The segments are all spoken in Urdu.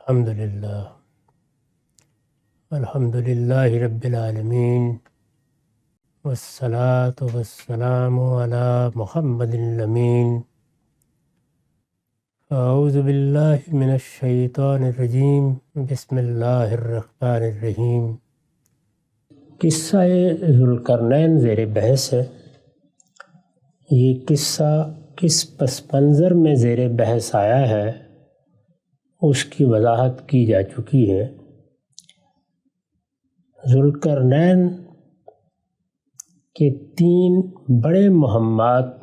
الحمد للہ رب العالمین والصلاة والسلام علی محمد الامین اعوذ باللہ من الشیطان الرجیم بسم اللہ الرحمن الرحیم۔ قصہ ذوالقرنین زیر بحث ہے۔ یہ قصہ کس پس منظر میں زیر بحث آیا ہے اس کی وضاحت کی جا چکی ہے۔ ذوالقرنین کے 3 بڑے مہمات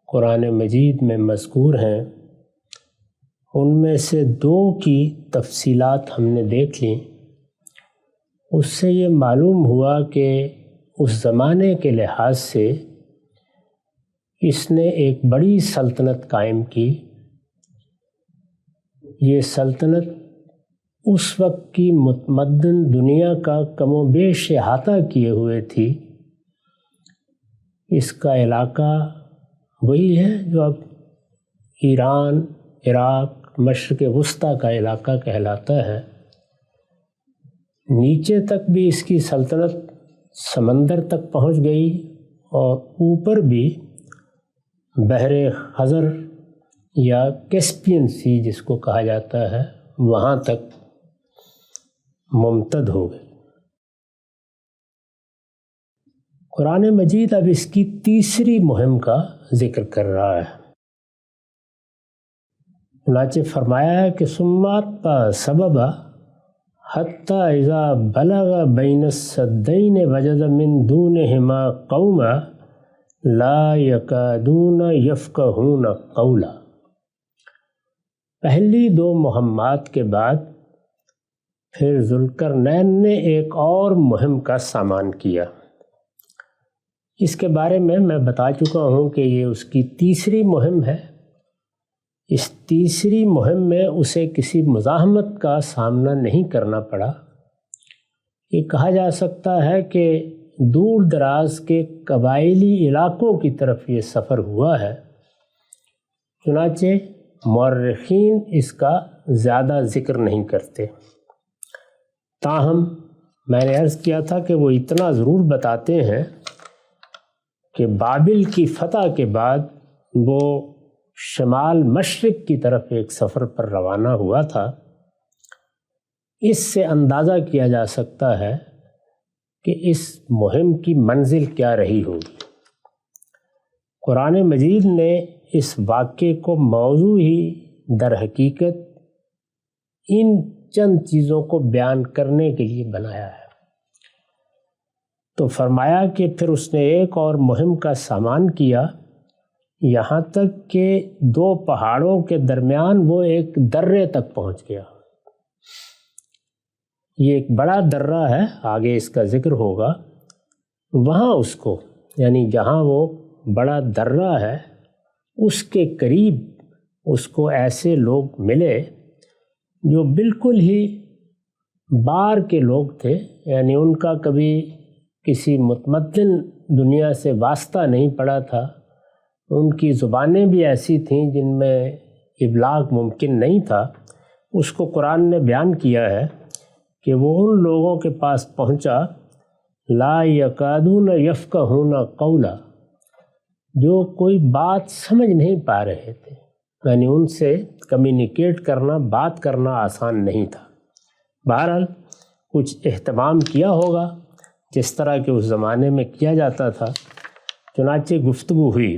قرآن مجید میں مذکور ہیں۔ ان میں سے 2 کی تفصیلات ہم نے دیکھ لیں۔ اس سے یہ معلوم ہوا کہ اس زمانے کے لحاظ سے اس نے ایک بڑی سلطنت قائم کی۔ یہ سلطنت اس وقت کی متمدن دنیا کا کم و بیش احاطہ کیے ہوئے تھی۔ اس کا علاقہ وہی ہے جو اب ایران، عراق، مشرق وسطیٰ کا علاقہ کہلاتا ہے۔ نیچے تک بھی اس کی سلطنت سمندر تک پہنچ گئی اور اوپر بھی بحر خزر یا کیسپین سی جس کو کہا جاتا ہے وہاں تک ممتد ہو گئی۔ قرآن مجید اب اس کی تیسری مہم کا ذکر کر رہا ہے۔ چنانچہ فرمایا ہے کہ ثمات سبب حتی اذا بلغ بین السدین وجد من دونہما قوما لا یکادون یفقہون قولا۔ پہلی 2 مہمات کے بعد پھر ذوالقرنین نے ایک اور مہم کا سامان کیا۔ اس کے بارے میں بتا چکا ہوں کہ یہ اس کی تیسری مہم ہے۔ اس تیسری مہم میں اسے کسی مزاحمت کا سامنا نہیں کرنا پڑا۔ یہ کہا جا سکتا ہے کہ دور دراز کے قبائلی علاقوں کی طرف یہ سفر ہوا ہے۔ چنانچہ مورخین اس کا زیادہ ذکر نہیں کرتے۔ تاہم میں نے عرض کیا تھا کہ وہ اتنا ضرور بتاتے ہیں کہ بابل کی فتح کے بعد وہ شمال مشرق کی طرف ایک سفر پر روانہ ہوا تھا۔ اس سے اندازہ کیا جا سکتا ہے کہ اس مہم کی منزل کیا رہی ہوگی۔ قرآن مجید نے اس واقعے کو موضوع ہی در حقیقت ان چند چیزوں کو بیان کرنے کے لیے بنایا ہے۔ تو فرمایا کہ پھر اس نے ایک اور مہم کا سامان کیا، یہاں تک کہ 2 پہاڑوں کے درمیان وہ ایک درے تک پہنچ گیا۔ یہ ایک بڑا درہ ہے، آگے اس کا ذکر ہوگا۔ وہاں اس کو یعنی جہاں وہ بڑا درہ ہے اس کے قریب اس کو ایسے لوگ ملے جو بالکل ہی باہر کے لوگ تھے، یعنی ان کا کبھی کسی متمدن دنیا سے واسطہ نہیں پڑا تھا۔ ان کی زبانیں بھی ایسی تھیں جن میں ابلاغ ممکن نہیں تھا۔ اس کو قرآن نے بیان کیا ہے کہ وہ ان لوگوں کے پاس پہنچا لا یکادون یفقہون قولا، جو کوئی بات سمجھ نہیں پا رہے تھے، یعنی ان سے کمیونیکیٹ کرنا، بات کرنا آسان نہیں تھا۔ بہرحال کچھ اہتمام کیا ہوگا جس طرح کہ اس زمانے میں کیا جاتا تھا۔ چنانچہ گفتگو ہوئی۔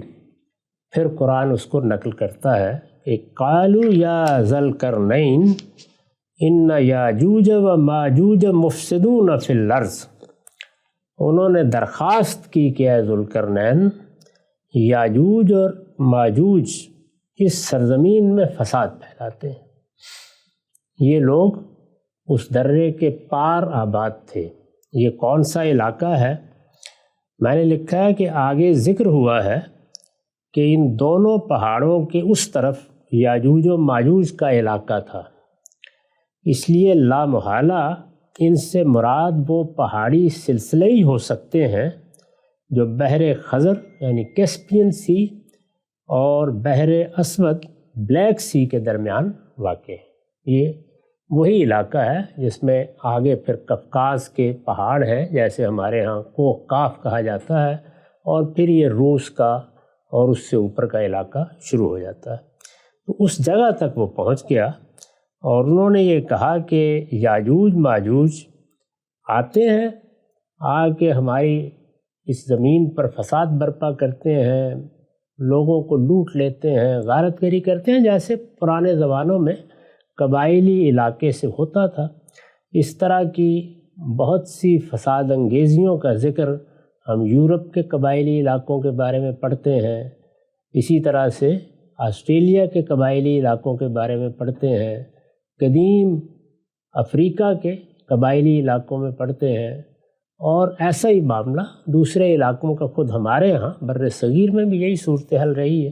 پھر قرآن اس کو نقل کرتا ہے کہ قالوا یا ذوالقرنین ان یاجوج و ماجوج مفسدون فی الارض۔ انہوں نے درخواست کی کہ اے ذوالقرنین، یاجوج اور ماجوج اس سرزمین میں فساد پھیلاتے ہیں۔ یہ لوگ اس درے کے پار آباد تھے۔ یہ کون سا علاقہ ہے؟ میں نے لکھا ہے کہ آگے ذکر ہوا ہے کہ ان دونوں پہاڑوں کے اس طرف یاجوج و ماجوج کا علاقہ تھا۔ اس لیے لا محالہ ان سے مراد وہ پہاڑی سلسلے ہی ہو سکتے ہیں جو بحر خزر یعنی کیسپین سی اور بحر اسود بلیک سی کے درمیان واقع ہے۔ یہ وہی علاقہ ہے جس میں آگے پھر قفقاز کے پہاڑ ہیں، جیسے ہمارے ہاں کوہ قاف کہا جاتا ہے، اور پھر یہ روس کا اور اس سے اوپر کا علاقہ شروع ہو جاتا ہے۔ تو اس جگہ تک وہ پہنچ گیا اور انہوں نے یہ کہا کہ یاجوج ماجوج آتے ہیں، آ کے ہماری اس زمین پر فساد برپا کرتے ہیں، لوگوں کو لوٹ لیتے ہیں، غارت گری کرتے ہیں، جیسے پرانے زمانوں میں قبائلی علاقے سے ہوتا تھا۔ اس طرح کی بہت سی فساد انگیزیوں کا ذکر ہم یورپ کے قبائلی علاقوں کے بارے میں پڑھتے ہیں، اسی طرح سے آسٹریلیا کے قبائلی علاقوں کے بارے میں پڑھتے ہیں، قدیم افریقہ کے قبائلی علاقوں میں پڑھتے ہیں، اور ایسا ہی معاملہ دوسرے علاقوں کا خود ہمارے ہاں بر صغیر میں بھی یہی صورتحال رہی ہے۔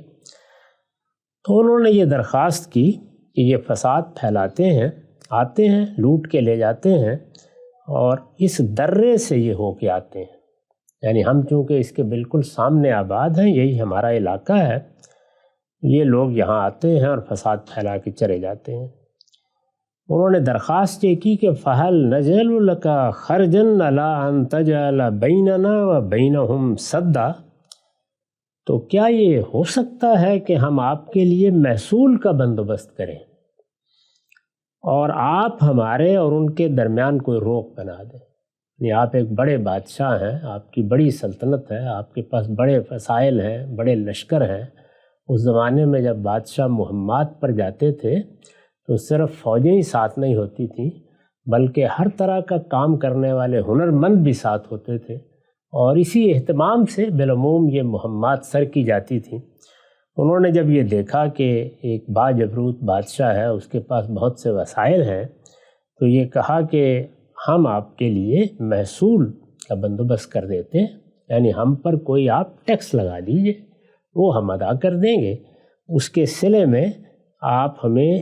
تو انہوں نے یہ درخواست کی کہ یہ فساد پھیلاتے ہیں، آتے ہیں، لوٹ کے لے جاتے ہیں، اور اس درے سے یہ ہو کے آتے ہیں، یعنی ہم چونکہ اس کے بالکل سامنے آباد ہیں، یہی ہمارا علاقہ ہے، یہ لوگ یہاں آتے ہیں اور فساد پھیلا کے چلے جاتے ہیں۔ انہوں نے درخواست یہ کی کہ فَهَلْ نَجْعَلُ لَكَ خَرْجًا عَلَىٰ أَن تَجْعَلَ بَيْنَنَا وَبَيْنَهُمْ سَدًّا، تو کیا یہ ہو سکتا ہے کہ ہم آپ کے لیے محصول کا بندوبست کریں اور آپ ہمارے اور ان کے درمیان کوئی روک بنا دیں؟ یعنی آپ ایک بڑے بادشاہ ہیں، آپ کی بڑی سلطنت ہے، آپ کے پاس بڑے وسائل ہیں، بڑے لشکر ہیں۔ اس زمانے میں جب بادشاہ مہمات پر جاتے تھے تو صرف فوجیں ہی ساتھ نہیں ہوتی تھیں، بلکہ ہر طرح کا کام کرنے والے ہنرمند بھی ساتھ ہوتے تھے، اور اسی اہتمام سے بالعموم یہ مہمات سر کی جاتی تھیں۔ انہوں نے جب یہ دیکھا کہ ایک باجبروت بادشاہ ہے، اس کے پاس بہت سے وسائل ہیں، تو یہ کہا کہ ہم آپ کے لیے محصول کا بندوبست کر دیتے ہیں، یعنی ہم پر کوئی آپ ٹیکس لگا دیجئے، وہ ہم ادا کر دیں گے، اس کے صلے میں آپ ہمیں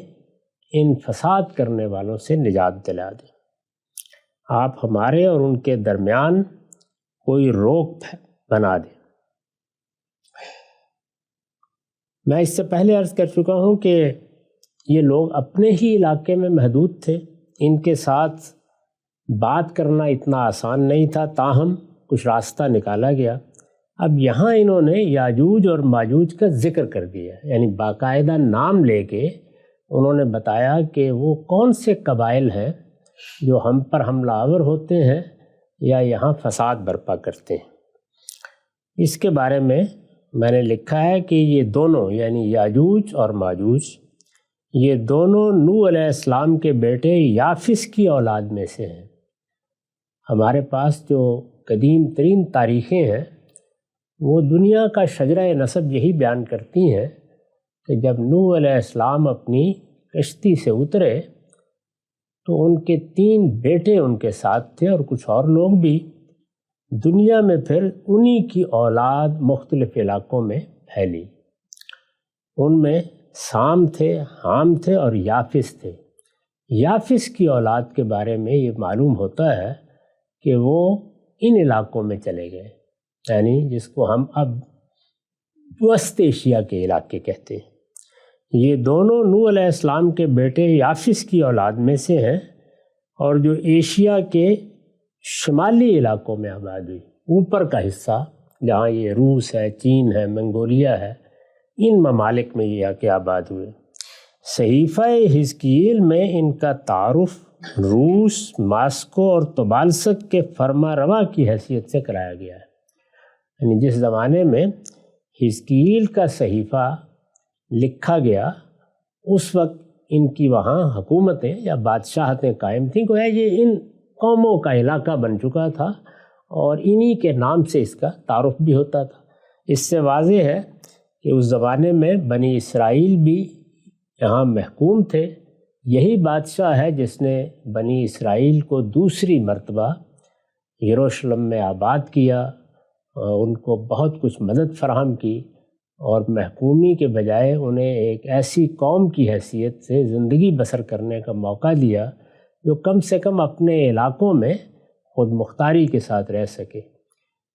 ان فساد کرنے والوں سے نجات دلا دیں، آپ ہمارے اور ان کے درمیان کوئی روک بنا دیں۔ میں اس سے پہلے عرض کر چکا ہوں کہ یہ لوگ اپنے ہی علاقے میں محدود تھے، ان کے ساتھ بات کرنا اتنا آسان نہیں تھا، تاہم کچھ راستہ نکالا گیا۔ اب یہاں انہوں نے یاجوج اور ماجوج کا ذکر کر دیا، یعنی باقاعدہ نام لے کے انہوں نے بتایا کہ وہ کون سے قبائل ہیں جو ہم پر حملہ آور ہوتے ہیں یا یہاں فساد برپا کرتے ہیں۔ اس کے بارے میں نے لکھا ہے کہ یہ دونوں یعنی یاجوج اور ماجوج، یہ دونوں نوح علیہ السلام کے بیٹے یافس کی اولاد میں سے ہیں۔ ہمارے پاس جو قدیم ترین تاریخیں ہیں وہ دنیا کا شجرہ نسب یہی بیان کرتی ہیں کہ جب نوح علیہ السلام اپنی کشتی سے اترے تو ان کے 3 بیٹے ان کے ساتھ تھے اور کچھ اور لوگ بھی۔ دنیا میں پھر انہی کی اولاد مختلف علاقوں میں پھیلی، ان میں سام تھے، حام تھے اور یافس تھے۔ یافس کی اولاد کے بارے میں یہ معلوم ہوتا ہے کہ وہ ان علاقوں میں چلے گئے، یعنی جس کو ہم اب وسط ایشیا کے علاقے کہتے ہیں۔ یہ دونوں نوح علیہ السلام کے بیٹے یافس کی اولاد میں سے ہیں، اور جو ایشیا کے شمالی علاقوں میں آباد ہوئی، اوپر کا حصہ جہاں یہ روس ہے، چین ہے، منگولیا ہے، ان ممالک میں یہ آ کے آباد ہوئے۔ صحیفہ حزقیل میں ان کا تعارف روس، ماسکو اور طبالسک کے فرما روا کی حیثیت سے کرایا گیا ہے۔ یعنی جس زمانے میں حزقیل کا صحیفہ لکھا گیا اس وقت ان کی وہاں حکومتیں یا بادشاہتیں قائم تھیں، گویا یہ ان قوموں کا علاقہ بن چکا تھا اور انہی کے نام سے اس کا تعارف بھی ہوتا تھا۔ اس سے واضح ہے کہ اس زمانے میں بنی اسرائیل بھی یہاں محکوم تھے۔ یہی بادشاہ ہے جس نے بنی اسرائیل کو دوسری مرتبہ یروشلم میں آباد کیا، ان کو بہت کچھ مدد فراہم کی، اور محکومی کے بجائے انہیں ایک ایسی قوم کی حیثیت سے زندگی بسر کرنے کا موقع دیا جو کم سے کم اپنے علاقوں میں خود مختاری کے ساتھ رہ سکے۔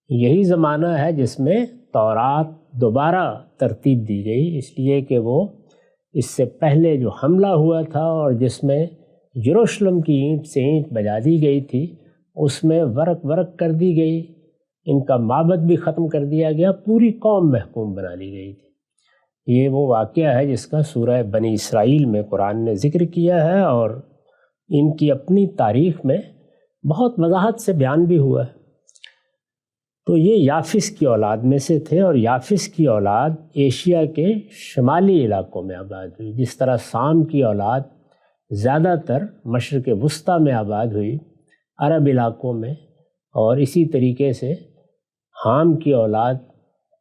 یہی زمانہ ہے جس میں تورات دوبارہ ترتیب دی گئی، اس لیے کہ وہ اس سے پہلے جو حملہ ہوا تھا اور جس میں یروشلم کی اینٹ سے اینٹ بجا دی گئی تھی، اس میں ورق ورق کر دی گئی، ان کا معبد بھی ختم کر دیا گیا، پوری قوم محکوم بنا لی گئی تھی۔ یہ وہ واقعہ ہے جس کا سورہ بنی اسرائیل میں قرآن نے ذکر کیا ہے، اور ان کی اپنی تاریخ میں بہت وضاحت سے بیان بھی ہوا ہے۔ تو یہ یافس کی اولاد میں سے تھے، اور یافس کی اولاد ایشیا کے شمالی علاقوں میں آباد ہوئی، جس طرح سام کی اولاد زیادہ تر مشرق وسطیٰ میں آباد ہوئی، عرب علاقوں میں، اور اسی طریقے سے حام کی اولاد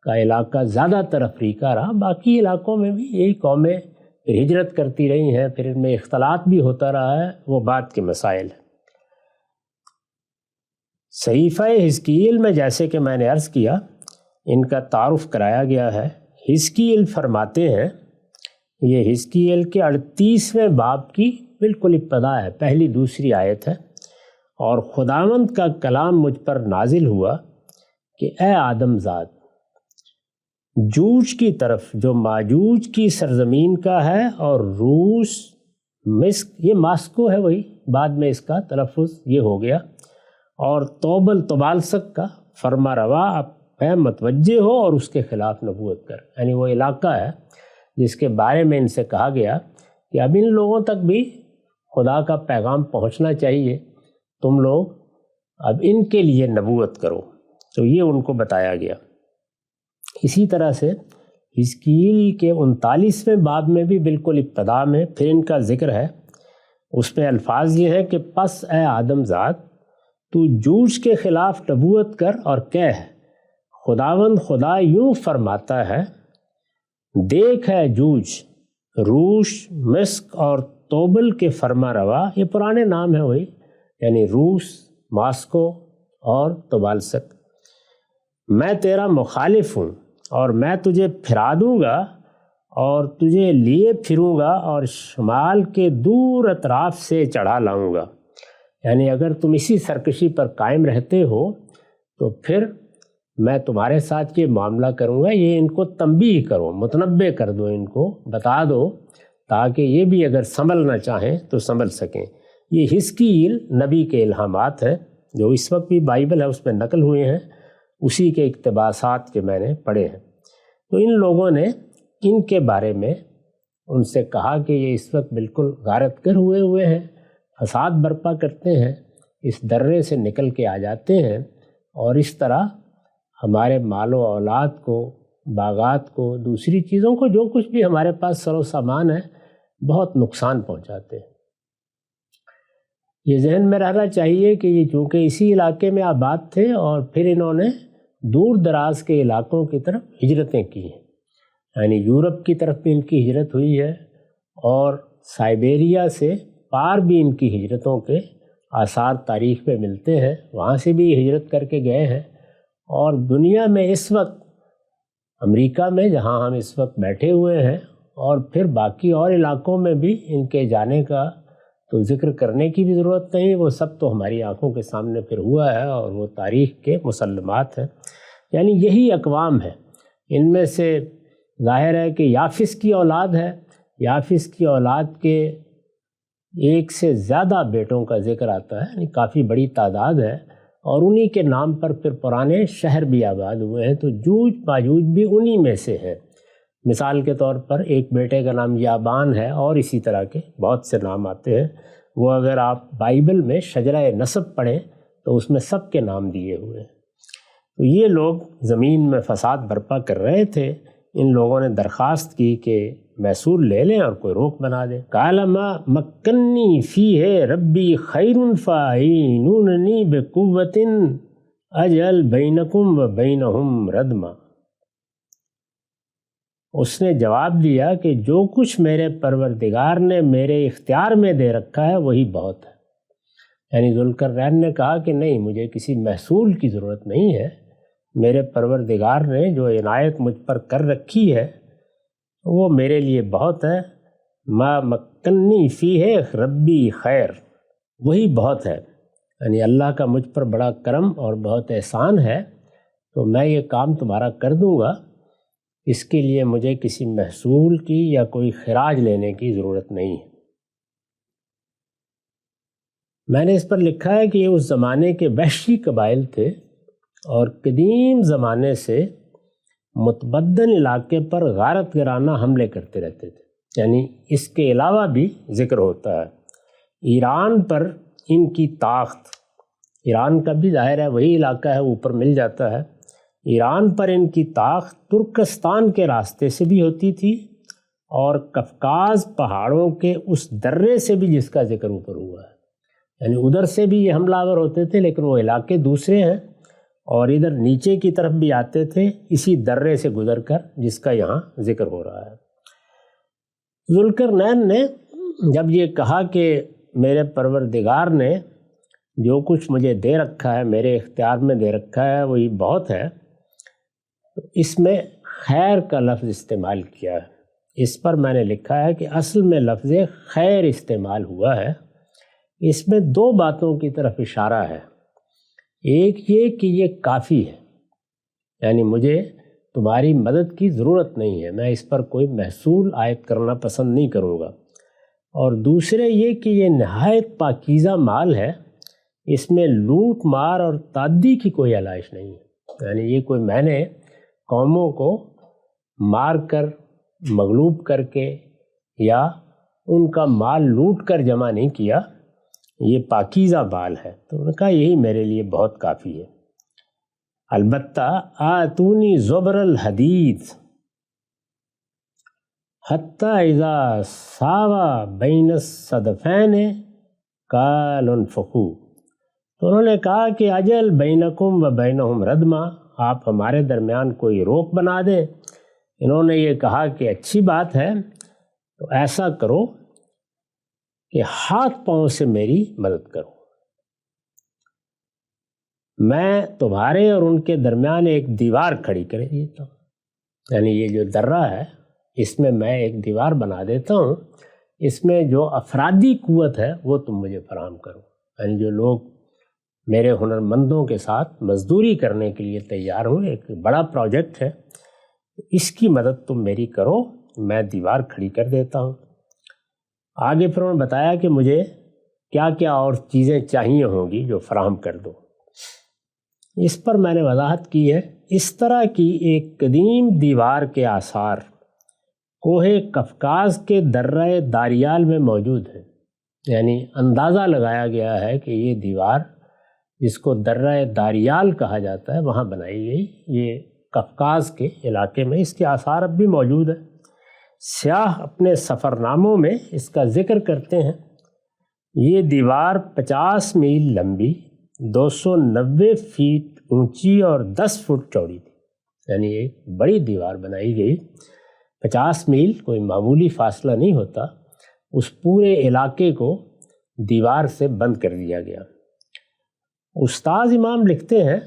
کا علاقہ زیادہ تر افریقہ رہا، باقی علاقوں میں بھی یہی قومیں پھر ہجرت کرتی رہی ہیں، پھر ان میں اختلاط بھی ہوتا رہا ہے، وہ بات کے مسائل ہیں۔ صحیفہ حزقیل میں جیسے کہ میں نے عرض کیا، ان کا تعارف کرایا گیا ہے۔ حزقیل فرماتے ہیں، یہ حزقیل کے 38ویں باب کی بالکل ابتدا ہے، پہلی دوسری آیت ہے، اور خداوند کا کلام مجھ پر نازل ہوا کہ اے آدم زاد، جوج کی طرف جو ماجوج کی سرزمین کا ہے، اور روس مسک، یہ ماسکو ہے وہی، بعد میں اس کا تلفظ یہ ہو گیا، اور توبل طبالسک کا فرما روا اے متوجہ ہو اور اس کے خلاف نبوت کر، یعنی وہ علاقہ ہے جس کے بارے میں ان سے کہا گیا کہ اب ان لوگوں تک بھی خدا کا پیغام پہنچنا چاہیے، تم لوگ اب ان کے لیے نبوت کرو۔ تو یہ ان کو بتایا گیا۔ اسی طرح سے حزقیل کے 39ویں باب میں بھی بالکل ابتدا میں پھر ان کا ذکر ہے، اس میں الفاظ یہ ہیں کہ پس اے آدم زاد، تو جوج کے خلاف نبوت کر اور کہہ، خداوند خدا یوں فرماتا ہے، دیکھ ہے جوج، روش، مسک اور توبل کے فرما روا، یہ پرانے نام ہیں وہی، یعنی روس، ماسکو اور طبالسک، میں تیرا مخالف ہوں، اور میں تجھے پھرا دوں گا اور تجھے لیے پھروں گا اور شمال کے دور اطراف سے چڑھا لاؤں گا۔ یعنی اگر تم اسی سرکشی پر قائم رہتے ہو تو پھر میں تمہارے ساتھ یہ معاملہ کروں گا۔ یہ ان کو تنبیہ کرو، متنبہ کر دو، ان کو بتا دو، تاکہ یہ بھی اگر سنبھلنا چاہیں تو سنبھل سکیں۔ یہ حزقیل نبی کے الہامات ہیں جو اس وقت بھی بائبل ہے اس میں نقل ہوئے ہیں، اسی کے اقتباسات کے میں نے پڑھے ہیں۔ تو ان لوگوں نے ان کے بارے میں ان سے کہا کہ یہ اس وقت بالکل غارت گر ہوئے ہیں، فساد برپا کرتے ہیں، اس درے سے نکل کے آ جاتے ہیں، اور اس طرح ہمارے مال و اولاد کو، باغات کو، دوسری چیزوں کو، جو کچھ بھی ہمارے پاس سر و سامان ہے، بہت نقصان پہنچاتے ہیں۔ یہ ذہن میں رہنا چاہیے کہ یہ چونکہ اسی علاقے میں آباد تھے، اور پھر انہوں نے دور دراز کے علاقوں کی طرف ہجرتیں کی ہیں، یعنی یورپ کی طرف بھی ان کی ہجرت ہوئی ہے، اور سائبیریا سے پار بھی ان کی ہجرتوں کے آثار تاریخ میں ملتے ہیں، وہاں سے بھی ہجرت کر کے گئے ہیں۔ اور دنیا میں اس وقت امریکہ میں جہاں ہم اس وقت بیٹھے ہوئے ہیں، اور پھر باقی اور علاقوں میں بھی ان کے جانے کا تو ذکر کرنے کی بھی ضرورت نہیں، وہ سب تو ہماری آنکھوں کے سامنے پھر ہوا ہے، اور وہ تاریخ کے مسلمات ہیں۔ یعنی یہی اقوام ہے، ان میں سے ظاہر ہے کہ یافس کی اولاد ہے، یافس کی اولاد کے ایک سے زیادہ بیٹوں کا ذکر آتا ہے، یعنی کافی بڑی تعداد ہے، اور انہی کے نام پر پھر پرانے شہر بھی آباد ہوئے ہیں۔ تو جوج ماجوج بھی انہی میں سے ہیں۔ مثال کے طور پر ایک بیٹے کا نام یابان ہے، اور اسی طرح کے بہت سے نام آتے ہیں۔ وہ اگر آپ بائبل میں شجرہ نسب پڑھیں تو اس میں سب کے نام دیے ہوئے ہیں۔ تو یہ لوگ زمین میں فساد برپا کر رہے تھے، ان لوگوں نے درخواست کی کہ محصول لے لیں اور کوئی روک بنا دیں۔ قال ما مکنی فیہ ربی خیر فاعینونی بقوۃ اجعل بینکم و بینہم ردما۔ اس نے جواب دیا کہ جو کچھ میرے پروردگار نے میرے اختیار میں دے رکھا ہے وہی بہت ہے۔ یعنی ذوالقرنین نے کہا کہ نہیں، مجھے کسی محصول کی ضرورت نہیں ہے، میرے پروردگار نے جو عنایت مجھ پر کر رکھی ہے وہ میرے لیے بہت ہے۔ ما مکنی فیہ ربی خیر، وہی بہت ہے، یعنی اللہ کا مجھ پر بڑا کرم اور بہت احسان ہے، تو میں یہ کام تمہارا کر دوں گا، اس کے لیے مجھے کسی محصول کی یا کوئی خراج لینے کی ضرورت نہیں ہے۔ میں نے اس پر لکھا ہے کہ یہ اس زمانے کے وحشی قبائل تھے اور قدیم زمانے سے متبدل علاقے پر غارت گرانہ حملے کرتے رہتے تھے۔ یعنی اس کے علاوہ بھی ذکر ہوتا ہے ایران پر ان کی طاقت، ایران کا بھی ظاہر ہے وہی علاقہ ہے، اوپر مل جاتا ہے، ایران پر ان کی طاقت ترکستان کے راستے سے بھی ہوتی تھی اور قفقاز پہاڑوں کے اس درے سے بھی جس کا ذکر اوپر ہوا ہے، یعنی ادھر سے بھی یہ حملہ آور ہوتے تھے لیکن وہ علاقے دوسرے ہیں، اور ادھر نیچے کی طرف بھی آتے تھے اسی درے سے گزر کر جس کا یہاں ذکر ہو رہا ہے۔ ذوالقرنین نے جب یہ کہا کہ میرے پروردگار نے جو کچھ مجھے دے رکھا ہے، میرے اختیار میں دے رکھا ہے وہی بہت ہے، تو اس میں خیر کا لفظ استعمال کیا ہے۔ اس پر میں نے لکھا ہے کہ اصل میں لفظ خیر استعمال ہوا ہے، اس میں دو باتوں کی طرف اشارہ ہے۔ ایک یہ کہ یہ کافی ہے، یعنی مجھے تمہاری مدد کی ضرورت نہیں ہے، میں اس پر کوئی محصول عائد کرنا پسند نہیں کروں گا، اور دوسرے یہ کہ یہ نہایت پاکیزہ مال ہے، اس میں لوٹ مار اور تعدی کی کوئی علائش نہیں ہے، یعنی یہ کوئی میں نے قوموں کو مار کر مغلوب کر کے یا ان کا مال لوٹ کر جمع نہیں کیا، یہ پاکیزہ مال ہے، تو انہوں نے کہا یہی میرے لیے بہت کافی ہے۔ البتہ آتونی زبر الحدید حتی اذا ساوا بین الصدفین قال انفخوا، تو انہوں نے کہا کہ اجل بینکم و بینہم ردما، آپ ہمارے درمیان کوئی روک بنا دیں۔ انہوں نے یہ کہا کہ اچھی بات ہے، تو ایسا کرو کہ ہاتھ پاؤں سے میری مدد کرو، میں تمہارے اور ان کے درمیان ایک دیوار کھڑی کر دیتا ہوں، یعنی یہ جو درہ ہے اس میں ایک دیوار بنا دیتا ہوں، اس میں جو افرادی قوت ہے وہ تم مجھے فراہم کرو، یعنی جو لوگ میرے ہنرمندوں کے ساتھ مزدوری کرنے کے لیے تیار ہوں، ایک بڑا پروجیکٹ ہے، اس کی مدد تم میری کرو، میں دیوار کھڑی کر دیتا ہوں۔ آگے پھر انہوں نے بتایا کہ مجھے کیا کیا اور چیزیں چاہیے ہوں گی جو فراہم کر دو۔ اس پر میں نے وضاحت کی ہے، اس طرح کی ایک قدیم دیوار کے آثار کوہ قفقاز کے درہ داریال میں موجود ہیں، یعنی اندازہ لگایا گیا ہے کہ یہ دیوار جس کو درہ داریال کہا جاتا ہے وہاں بنائی گئی، یہ قفقاز کے علاقے میں، اس کے آثار اب بھی موجود ہیں۔ سیاح اپنے سفر ناموں میں اس کا ذکر کرتے ہیں۔ یہ دیوار 50 میل لمبی، 290 فیٹ اونچی اور 10 فٹ چوڑی تھی، یعنی ایک بڑی دیوار بنائی گئی۔ 50 میل کوئی معمولی فاصلہ نہیں ہوتا، اس پورے علاقے کو دیوار سے بند کر دیا گیا۔ استاذ امام لکھتے ہیں،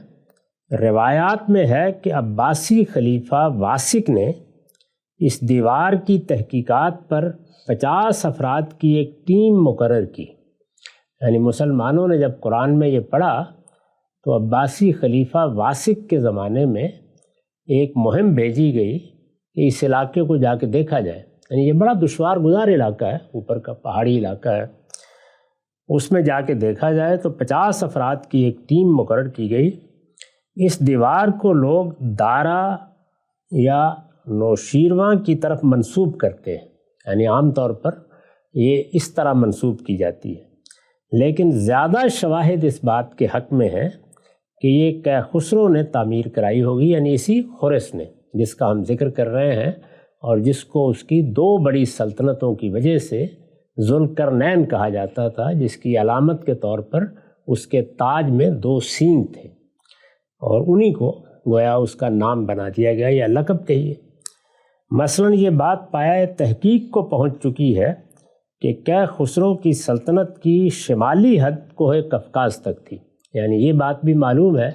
روایات میں ہے کہ عباسی خلیفہ واسق نے اس دیوار کی تحقیقات پر 50 افراد کی ایک ٹیم مقرر کی، یعنی مسلمانوں نے جب قرآن میں یہ پڑھا تو عباسی خلیفہ واسق کے زمانے میں ایک مہم بھیجی گئی کہ اس علاقے کو جا کے دیکھا جائے، یعنی یہ بڑا دشوار گزار علاقہ ہے، اوپر کا پہاڑی علاقہ ہے، اس میں جا کے دیکھا جائے، تو 50 افراد کی ایک ٹیم مقرر کی گئی۔ اس دیوار کو لوگ دارا یا نوشیرواں کی طرف منسوب کرتے ہیں، یعنی عام طور پر یہ اس طرح منسوب کی جاتی ہے، لیکن زیادہ شواہد اس بات کے حق میں ہیں کہ یہ کیخسرو نے تعمیر کرائی ہوگی، یعنی اسی خرس نے، جس کا ہم ذکر کر رہے ہیں اور جس کو اس کی 2 بڑی سلطنتوں کی وجہ سے ذوالقرنین کہا جاتا تھا، جس کی علامت کے طور پر اس کے تاج میں 2 سینگ تھے، اور انہی کو گویا اس کا نام بنا دیا گیا یا لقب کہیے۔ مثلاً یہ بات پایہ تحقیق کو پہنچ چکی ہے کہ کیخسرو کی سلطنت کی شمالی حد کوہ قفقاز تک تھی، یعنی یہ بات بھی معلوم ہے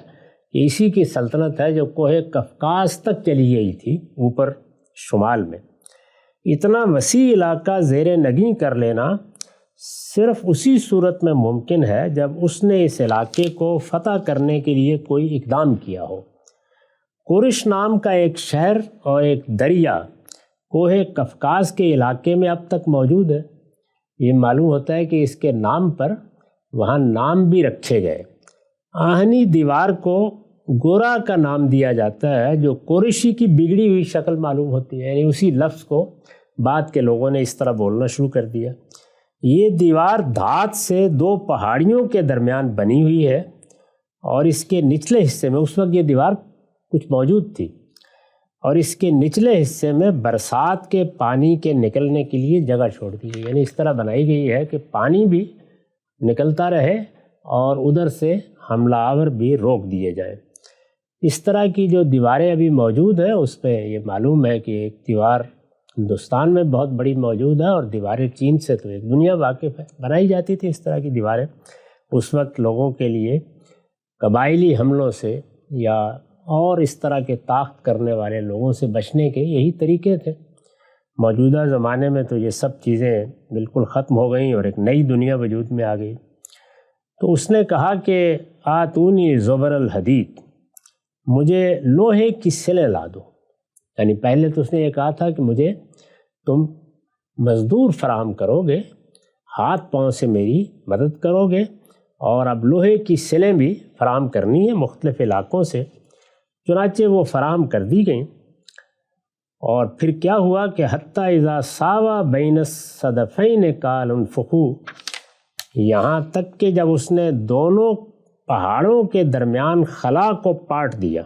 کہ اسی کی سلطنت ہے جو کوہ قفقاز تک چلی گئی تھی اوپر شمال میں۔ اتنا وسیع علاقہ زیر نگیں کر لینا صرف اسی صورت میں ممکن ہے جب اس نے اس علاقے کو فتح کرنے کے لیے کوئی اقدام کیا ہو۔ قرش نام کا ایک شہر اور ایک دریا کوہ قفقاز کے علاقے میں اب تک موجود ہے۔ یہ معلوم ہوتا ہے کہ اس کے نام پر وہاں نام بھی رکھے گئے۔ آہنی دیوار کو گورا کا نام دیا جاتا ہے، جو قریشی کی بگڑی ہوئی شکل معلوم ہوتی ہے، یعنی اسی لفظ کو بعد کے لوگوں نے اس طرح بولنا شروع کر دیا۔ یہ دیوار دھات سے دو پہاڑیوں کے درمیان بنی ہوئی ہے، اور اس کے نچلے حصے میں، اس وقت یہ دیوار کچھ موجود تھی، اور اس کے نچلے حصے میں برسات کے پانی کے نکلنے کے لیے جگہ چھوڑ دی گئی، یعنی اس طرح بنائی گئی ہے کہ پانی بھی نکلتا رہے اور ادھر سے حملہ آور بھی روک دیے جائیں۔ اس طرح کی جو دیواریں ابھی موجود ہیں اس پہ یہ معلوم ہے کہ ایک دیوار ہندوستان میں بہت بڑی موجود ہے، اور دیواریں چین سے تو ایک دنیا واقف ہے۔ بنائی جاتی تھی اس طرح کی دیواریں اس وقت لوگوں کے لیے قبائلی حملوں سے یا اور اس طرح کے طاقت کرنے والے لوگوں سے بچنے کے یہی طریقے تھے۔ موجودہ زمانے میں تو یہ سب چیزیں بالکل ختم ہو گئیں اور ایک نئی دنیا وجود میں آ گئی۔ تو اس نے کہا کہ آتونی زبر الحدید، مجھے لوہے کی سلیں لا دو۔ یعنی پہلے تو اس نے یہ کہا تھا کہ مجھے تم مزدور فراہم کرو گے، ہاتھ پاؤں سے میری مدد کرو گے، اور اب لوہے کی سلیں بھی فراہم کرنی ہیں مختلف علاقوں سے۔ چنانچہ وہ فراہم کر دی گئیں، اور پھر کیا ہوا کہ حتیٰ اذا ساوا بین الصدفین قال انفخوا، یہاں تک کہ جب اس نے دونوں پہاڑوں کے درمیان خلا کو پاٹ دیا،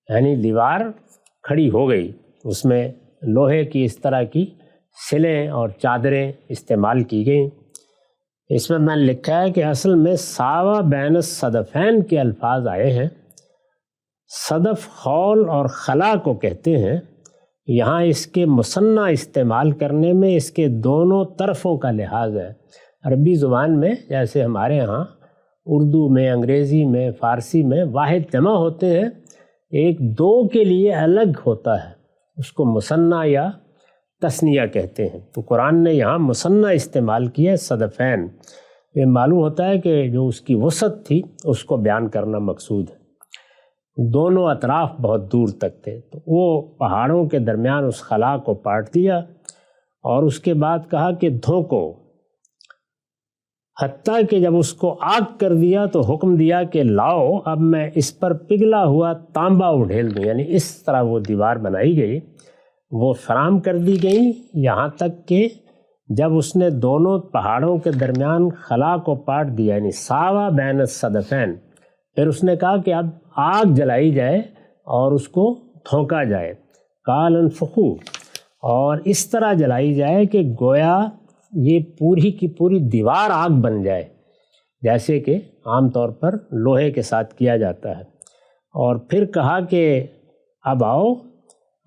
یعنی دیوار کھڑی ہو گئی، اس میں لوہے کی اس طرح کی سلیں اور چادریں استعمال کی گئیں۔ اس میں نے لکھا ہے کہ اصل میں ساوا بین الصدفین کے الفاظ آئے ہیں۔ صدف خول اور خلا کو کہتے ہیں، یہاں اس کے مثنیٰ استعمال کرنے میں اس کے دونوں طرفوں کا لحاظ ہے۔ عربی زبان میں جیسے ہمارے ہاں اردو میں، انگریزی میں، فارسی میں واحد جمع ہوتے ہیں، ایک دو کے لیے الگ ہوتا ہے، اس کو مثنیٰ یا تثنیہ کہتے ہیں۔ تو قرآن نے یہاں مثنیٰ استعمال کیا ہے، صدفین۔ یہ معلوم ہوتا ہے کہ جو اس کی وسعت تھی اس کو بیان کرنا مقصود ہے۔ دونوں اطراف بہت دور تک تھے، تو وہ پہاڑوں کے درمیان اس خلا کو پاٹ دیا، اور اس کے بعد کہا کہ دھوکو، حتیٰ کہ جب اس کو آگ کر دیا تو حکم دیا کہ لاؤ اب میں اس پر پگھلا ہوا تانبا اڈھیل دوں، یعنی اس طرح وہ دیوار بنائی گئی، وہ فراہم کر دی گئی، یہاں تک کہ جب اس نے دونوں پہاڑوں کے درمیان خلا کو پاٹ دیا، یعنی ساوا بین الصدفین، پھر اس نے کہا کہ اب آگ جلائی جائے اور اس کو دھونکا جائے، قال انفخوا، اور اس طرح جلائی جائے کہ گویا یہ پوری کی پوری دیوار آگ بن جائے، جیسے کہ عام طور پر لوہے کے ساتھ کیا جاتا ہے۔ اور پھر کہا کہ اب آؤ،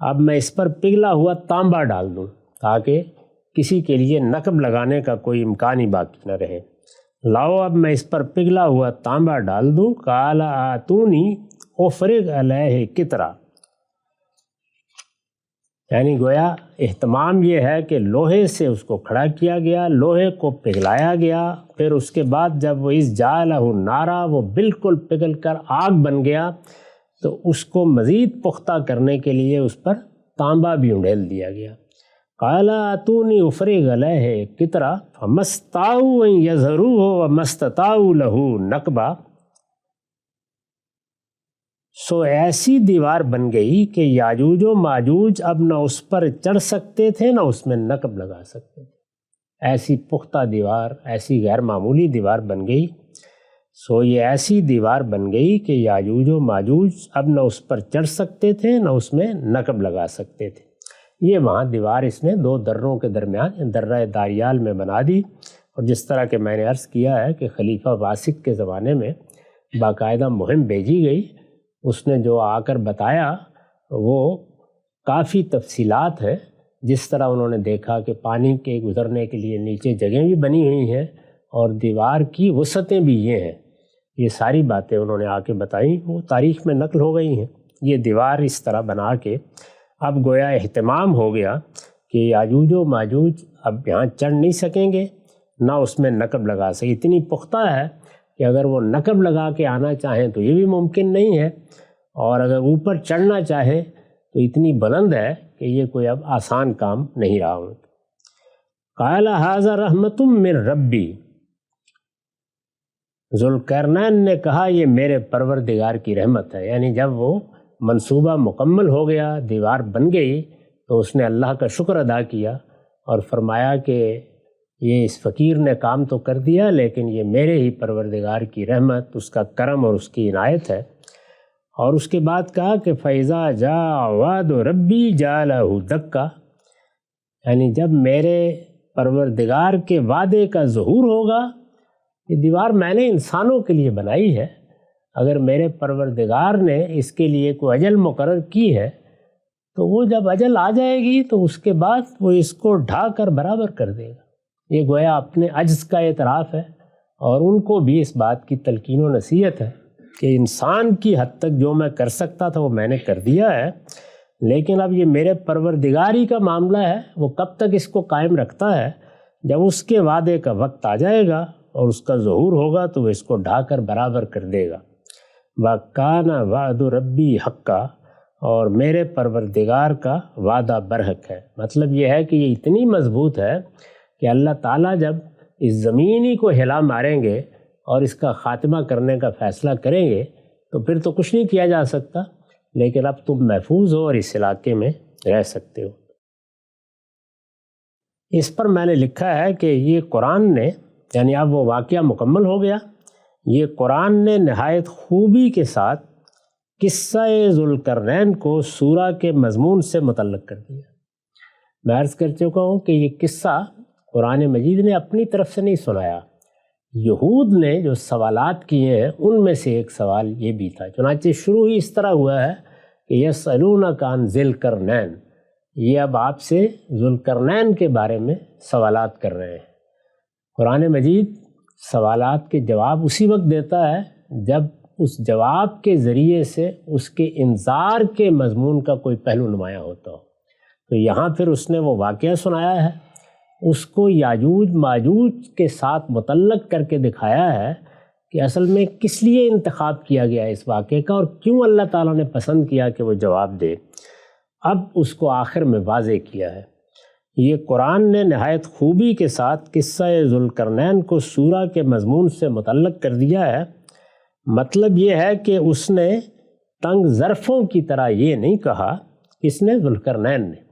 اب میں اس پر پگھلا ہوا تانبا ڈال دوں، تاکہ کسی کے لیے نقب لگانے کا کوئی امکان ہی باقی نہ رہے۔ لاؤ اب میں اس پر پگھلا ہوا تانبا ڈال دوں، قال آتونی افرغ علیہ قطرہ، یعنی گویا اہتمام یہ ہے کہ لوہے سے اس کو کھڑا کیا گیا، لوہے کو پگھلایا گیا، پھر اس کے بعد جب وہ اس جعلہ نارا، وہ بالکل پگھل کر آگ بن گیا، تو اس کو مزید پختہ کرنے کے لیے اس پر تانبا بھی اڈھیل دیا گیا۔ قال آتونی افرغ علیہ قطرہ فما استطاعوا ان یظہروہ وما استطاعوا لہ نقبا، سو ایسی دیوار بن گئی کہ یاجوج و ماجوج اب نہ اس پر چڑھ سکتے تھے نہ اس میں نقب لگا سکتے تھے۔ ایسی پختہ دیوار، ایسی غیر معمولی دیوار بن گئی، سو یہ ایسی دیوار بن گئی کہ یاجوج و ماجوج اب نہ اس پر چڑھ سکتے تھے نہ اس میں نقب لگا سکتے تھے۔ یہ وہاں دیوار اس نے دو دروں کے درمیان درہ داریال میں بنا دی، اور جس طرح کہ میں نے عرض کیا ہے کہ خلیفہ واسق کے زمانے میں باقاعدہ مہم بھیجی گئی، اس نے جو آ کر بتایا وہ کافی تفصیلات ہے، جس طرح انہوں نے دیکھا کہ پانی کے گزرنے کے لیے نیچے جگہیں بھی بنی ہوئی ہیں اور دیوار کی وسعتیں بھی یہ ہیں، یہ ساری باتیں انہوں نے آ کے بتائیں، وہ تاریخ میں نقل ہو گئی ہیں۔ یہ دیوار اس طرح بنا کے اب گویا اہتمام ہو گیا کہ یاجوج و ماجوج اب یہاں چڑھ نہیں سکیں گے نہ اس میں نقب لگا سکیں۔ اتنی پختہ ہے کہ اگر وہ نقب لگا کے آنا چاہیں تو یہ بھی ممکن نہیں ہے، اور اگر اوپر چڑھنا چاہیں تو اتنی بلند ہے کہ یہ کوئی اب آسان کام نہیں رہا۔ قال ھذا رحمۃ من ربی، ذوالقرنین نے کہا یہ میرے پروردگار کی رحمت ہے، یعنی جب وہ منصوبہ مکمل ہو گیا، دیوار بن گئی، تو اس نے اللہ کا شکر ادا کیا اور فرمایا کہ یہ اس فقیر نے کام تو کر دیا، لیکن یہ میرے ہی پروردگار کی رحمت، اس کا کرم اور اس کی عنایت ہے۔ اور اس کے بعد کہا کہ فَإِذَا جَاءَ وَعْدُ رَبِّي جَعَلَهُ دَكَّةً، یعنی جب میرے پروردگار کے وعدے کا ظہور ہوگا، یہ دیوار میں نے انسانوں کے لیے بنائی ہے، اگر میرے پروردگار نے اس کے لیے کوئی اجل مقرر کی ہے تو وہ جب اجل آ جائے گی تو اس کے بعد وہ اس کو ڈھا کر برابر کر دے گا۔ یہ گویا اپنے عجز کا اعتراف ہے، اور ان کو بھی اس بات کی تلقین و نصیحت ہے کہ انسان کی حد تک جو میں کر سکتا تھا وہ میں نے کر دیا ہے، لیکن اب یہ میرے پروردگاری کا معاملہ ہے، وہ کب تک اس کو قائم رکھتا ہے، جب اس کے وعدے کا وقت آ جائے گا اور اس کا ظہور ہوگا تو وہ اس کو ڈھا کر برابر کر دے گا۔ وَكَانَ وَعْدُ رَبِّي حَقًّا، اور میرے پروردگار کا وعدہ برحق ہے۔ مطلب یہ ہے کہ یہ اتنی مضبوط ہے کہ اللہ تعالیٰ جب اس زمینی کو ہلا ماریں گے اور اس کا خاتمہ کرنے کا فیصلہ کریں گے تو پھر تو کچھ نہیں کیا جا سکتا، لیکن اب تم محفوظ ہو اور اس علاقے میں رہ سکتے ہو۔ اس پر میں نے لکھا ہے کہ یہ قرآن نے، یعنی اب وہ واقعہ مکمل ہو گیا، یہ قرآن نے نہایت خوبی کے ساتھ قصہ ذوالقرنین کو سورہ کے مضمون سے متعلق کر دیا۔ میں عرض کر چکا ہوں کہ یہ قصہ قرآن مجید نے اپنی طرف سے نہیں سنایا، یہود نے جو سوالات کیے ہیں ان میں سے ایک سوال یہ بھی تھا۔ چنانچہ شروع ہی اس طرح ہوا ہے کہ یسألونک عن ذی القرنین، یہ اب آپ سے ذوالقرنین کے بارے میں سوالات کر رہے ہیں۔ قرآن مجید سوالات کے جواب اسی وقت دیتا ہے جب اس جواب کے ذریعے سے اس کے انذار کے مضمون کا کوئی پہلو نمایاں ہوتا ہو۔ تو یہاں پھر اس نے وہ واقعہ سنایا ہے، اس کو یاجوج ماجوج کے ساتھ متعلق کر کے دکھایا ہے کہ اصل میں کس لیے انتخاب کیا گیا اس واقعے کا اور کیوں اللہ تعالیٰ نے پسند کیا کہ وہ جواب دے۔ اب اس کو آخر میں واضح کیا ہے۔ یہ قرآن نے نہایت خوبی کے ساتھ قصہ ذوالقرنین کو سورہ کے مضمون سے متعلق کر دیا ہے۔ مطلب یہ ہے کہ اس نے تنگ ظرفوں کی طرح یہ نہیں کہا، کس نے؟ ذوالقرنین نے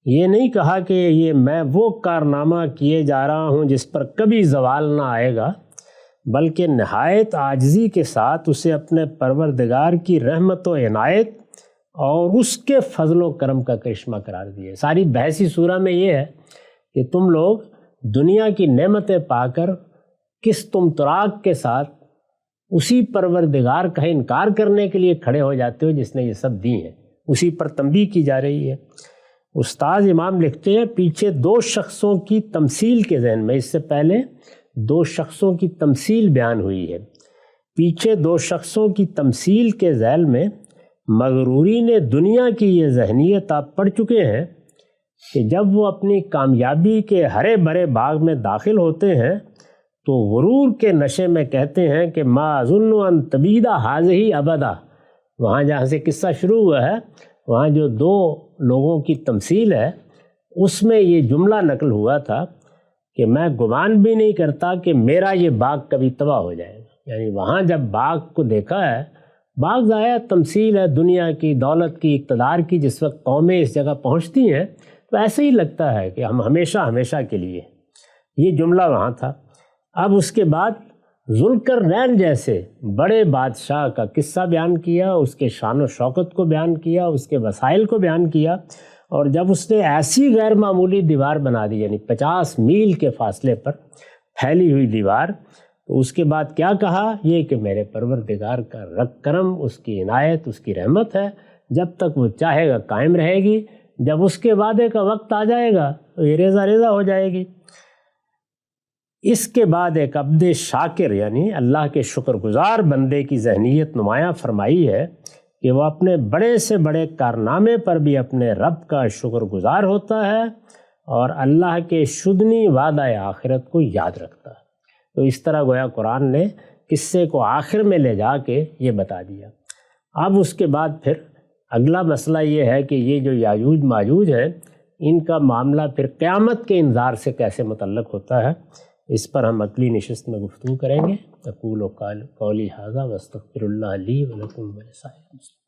یہ نہیں کہا کہ یہ میں وہ کارنامہ کیے جا رہا ہوں جس پر کبھی زوال نہ آئے گا، بلکہ نہایت عاجزی کے ساتھ اسے اپنے پروردگار کی رحمت و عنایت اور اس کے فضل و کرم کا کرشمہ قرار دیا۔ ساری بحثی سورہ میں یہ ہے کہ تم لوگ دنیا کی نعمتیں پا کر کس تم تراک کے ساتھ اسی پروردگار کا انکار کرنے کے لیے کھڑے ہو جاتے ہو جس نے یہ سب دی ہیں، اسی پر تنبیہ کی جا رہی ہے۔ استاذ امام لکھتے ہیں پیچھے دو شخصوں کی تمثیل کے ذہن میں، اس سے پہلے دو شخصوں کی تمثیل بیان ہوئی ہے، پیچھے دو شخصوں کی تمثیل کے ذیل میں مغروری نے دنیا کی یہ ذہنیت آپ پڑھ چکے ہیں کہ جب وہ اپنی کامیابی کے ہرے بھرے باغ میں داخل ہوتے ہیں تو غرور کے نشے میں کہتے ہیں کہ ما اظن ان تبید ھذہ ابدا۔ وہاں جہاں سے قصہ شروع ہوا ہے وہاں جو دو لوگوں کی تمثیل ہے اس میں یہ جملہ نقل ہوا تھا کہ میں گمان بھی نہیں کرتا کہ میرا یہ باغ کبھی تباہ ہو جائے گا۔ یعنی وہاں جب باغ کو دیکھا ہے، باغ ظاہر تمثیل ہے دنیا کی، دولت کی، اقتدار کی، جس وقت قومیں اس جگہ پہنچتی ہیں تو ایسے ہی لگتا ہے کہ ہم ہمیشہ ہمیشہ کے لیے، یہ جملہ وہاں تھا۔ اب اس کے بعد ذوالقرنین جیسے بڑے بادشاہ کا قصہ بیان کیا، اس کے شان و شوکت کو بیان کیا، اس کے وسائل کو بیان کیا، اور جب اس نے ایسی غیر معمولی دیوار بنا دی، یعنی 50 میل کے فاصلے پر پھیلی ہوئی دیوار، تو اس کے بعد کیا کہا؟ یہ کہ میرے پروردگار کا کرم، اس کی عنایت، اس کی رحمت ہے، جب تک وہ چاہے گا قائم رہے گی، جب اس کے وعدے کا وقت آ جائے گا تو یہ ریزہ ریزہ ہو جائے گی۔ اس کے بعد ایک عبد شاکر یعنی اللہ کے شکر گزار بندے کی ذہنیت نمایاں فرمائی ہے کہ وہ اپنے بڑے سے بڑے کارنامے پر بھی اپنے رب کا شکر گزار ہوتا ہے اور اللہ کے شدنی وعدہ آخرت کو یاد رکھتا ہے۔ تو اس طرح گویا قرآن نے قصے کو آخر میں لے جا کے یہ بتا دیا۔ اب اس کے بعد پھر اگلا مسئلہ یہ ہے کہ یہ جو یاجوج ماجوج ہیں ان کا معاملہ پھر قیامت کے انذار سے کیسے متعلق ہوتا ہے، اس پر ہم اگلی نشست میں گفتگو کریں گے۔ اقول قولی ھذا واستغفر اللہ لی ولکم ولسائر المسلمین۔